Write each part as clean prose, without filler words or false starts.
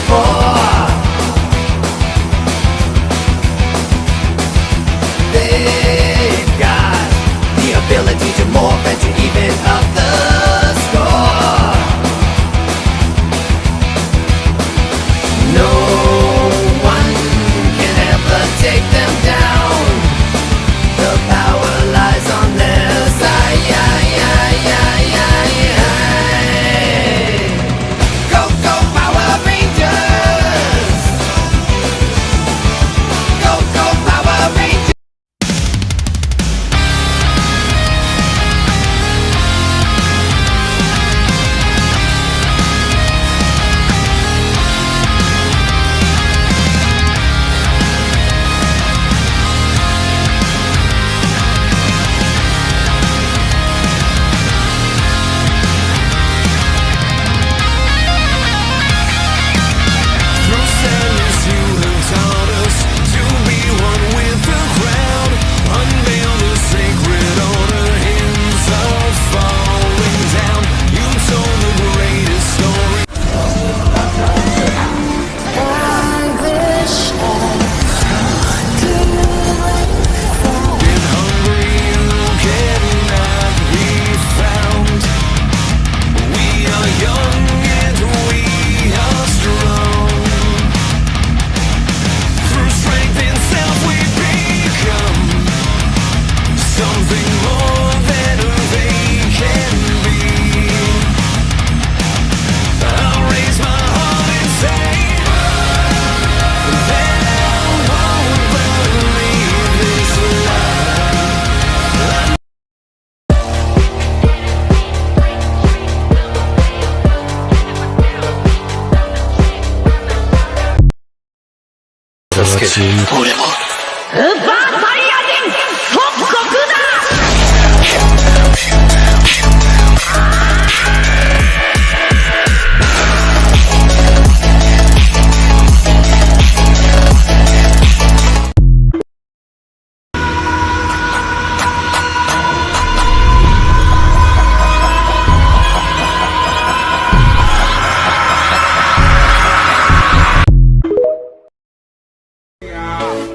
before. They've got the ability to morph and to even up the score. No one can ever take them down. The power lies on their side. Go, go, Power Rangers! Go, go, Power Rangers!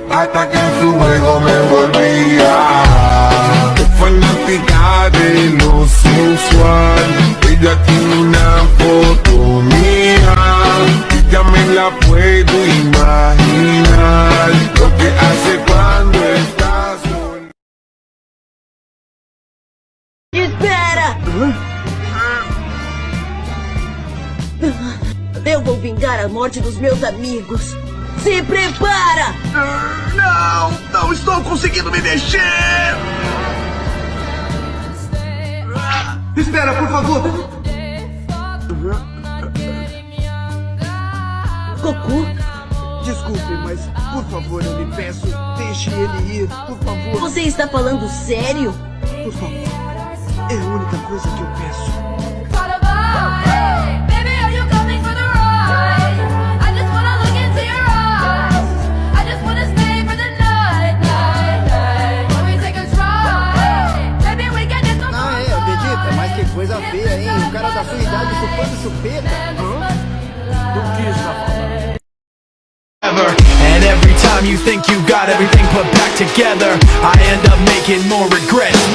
Hasta que en su juego me envolvía. Fanática de lo sensual. Ella tiene una foto mía. Ya me la puedo imaginar. Lo que hace cuando estás con... Espera! Eu vou vingar a morte dos meus amigos. Se prepara! Não estou conseguindo me mexer! Espera, por favor! Goku? Desculpe, mas por favor, eu lhe peço, deixe ele ir, por favor. Você está falando sério? Por favor, é a única coisa que eu peço. Coisa feia, hein? O cara da sua idade chupando chupeta. Do que está falando? And every time you think you got everything put back together, I end up making more regrets,